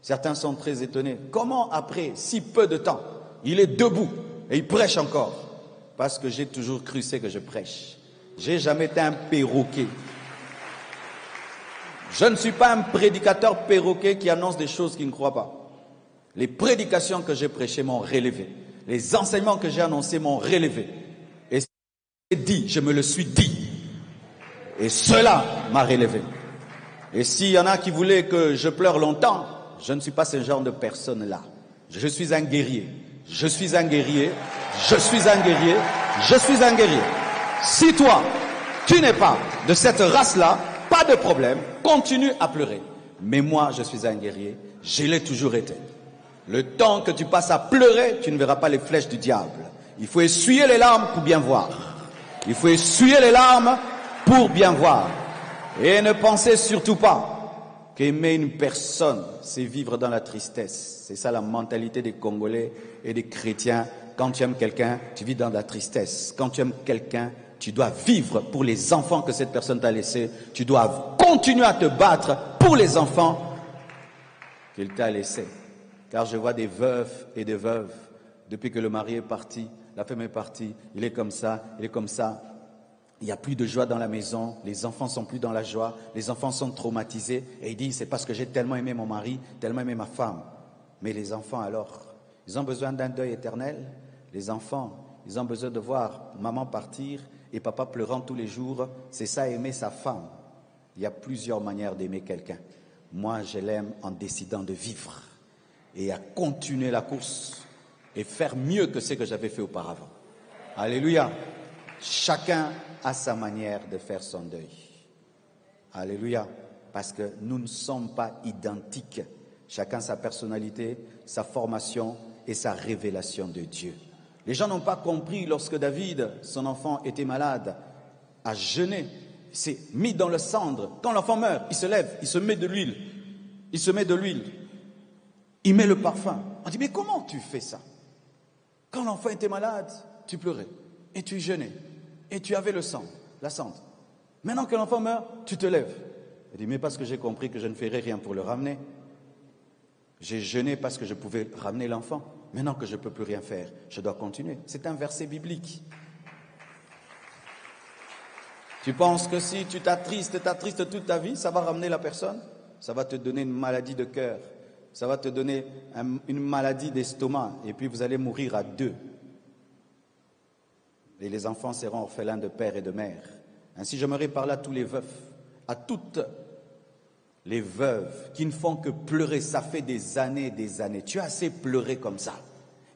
Certains sont très étonnés. Comment après si peu de temps, il est debout et il prêche encore? Parce que j'ai toujours cru c'est que je prêche. J'ai jamais été un perroquet. Je ne suis pas un prédicateur perroquet qui annonce des choses qu'il ne croit pas. Les prédications que j'ai prêchées m'ont relevé. Les enseignements que j'ai annoncés m'ont relevé. Et c'est dit, je me le suis dit. Et cela m'a relevé. Et s'il y en a qui voulaient que je pleure longtemps, je ne suis pas ce genre de personne-là. Je suis un guerrier. Je suis un guerrier. Je suis un guerrier. Je suis un guerrier. Si toi, tu n'es pas de cette race-là, pas de problème, continue à pleurer. Mais moi, je suis un guerrier. Je l'ai toujours été. Le temps que tu passes à pleurer, tu ne verras pas les flèches du diable. Il faut essuyer les larmes pour bien voir. Il faut essuyer les larmes pour bien voir. Et ne pensez surtout pas qu'aimer une personne, c'est vivre dans la tristesse. C'est ça la mentalité des Congolais et des chrétiens. Quand tu aimes quelqu'un, tu vis dans la tristesse. Quand tu aimes quelqu'un, tu dois vivre pour les enfants que cette personne t'a laissés. Tu dois continuer à te battre pour les enfants qu'il t'a laissés. Car je vois des veufs et des veuves, depuis que le mari est parti, la femme est partie, il est comme ça, il est comme ça. Il n'y a plus de joie dans la maison, les enfants sont plus dans la joie, les enfants sont traumatisés. Et ils disent, c'est parce que j'ai tellement aimé mon mari, tellement aimé ma femme. Mais les enfants alors, ils ont besoin d'un deuil éternel. Les enfants, ils ont besoin de voir maman partir et papa pleurant tous les jours. C'est ça, aimer sa femme. Il y a plusieurs manières d'aimer quelqu'un. Moi, je l'aime en décidant de vivre et à continuer la course et faire mieux que ce que j'avais fait auparavant. Alléluia. Chacun a sa manière de faire son deuil. Alléluia. Parce que nous ne sommes pas identiques. Chacun sa personnalité, sa formation et sa révélation de Dieu. Les gens n'ont pas compris lorsque David, son enfant, était malade, a jeûné, s'est mis dans le cendre. Quand l'enfant meurt, il se lève, il se met de l'huile. Il se met de l'huile. Il met le parfum. On dit, mais comment tu fais ça? Quand l'enfant était malade, tu pleurais et tu jeûnais et tu avais le sang, la cendre. Maintenant que l'enfant meurt, tu te lèves. Il dit, mais parce que j'ai compris que je ne ferai rien pour le ramener. J'ai jeûné parce que je pouvais ramener l'enfant. Maintenant que je ne peux plus rien faire, je dois continuer. C'est un verset biblique. Tu penses que si tu t'attristes toute ta vie, ça va ramener la personne? Ça va te donner une maladie de cœur. Ça va te donner une maladie d'estomac. Et puis vous allez mourir à deux. Et les enfants seront orphelins de père et de mère. Ainsi, j'aimerais parler à tous les veufs, à toutes les veuves qui ne font que pleurer. Ça fait des années et des années. Tu as assez pleuré comme ça.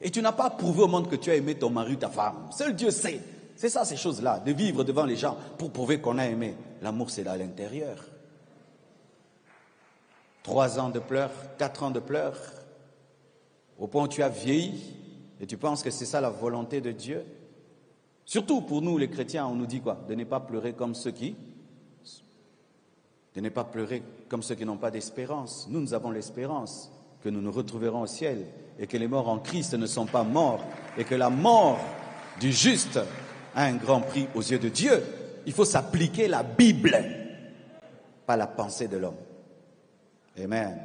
Et tu n'as pas prouvé au monde que tu as aimé ton mari ou ta femme. Seul Dieu sait. C'est ça, ces choses-là, de vivre devant les gens pour prouver qu'on a aimé. L'amour, c'est à l'intérieur. 3 ans de pleurs, 4 ans de pleurs, au point où tu as vieilli et tu penses que c'est ça la volonté de Dieu. Surtout pour nous les chrétiens, on nous dit quoi? De ne pas pleurer comme ceux qui n'ont pas d'espérance. Nous avons l'espérance que nous nous retrouverons au ciel et que les morts en Christ ne sont pas morts et que la mort du juste a un grand prix aux yeux de Dieu. Il faut s'appliquer la Bible, pas la pensée de l'homme. Amen.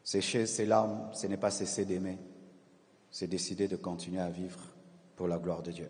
Sécher ses larmes, ce n'est pas cesser d'aimer, c'est décider de continuer à vivre pour la gloire de Dieu.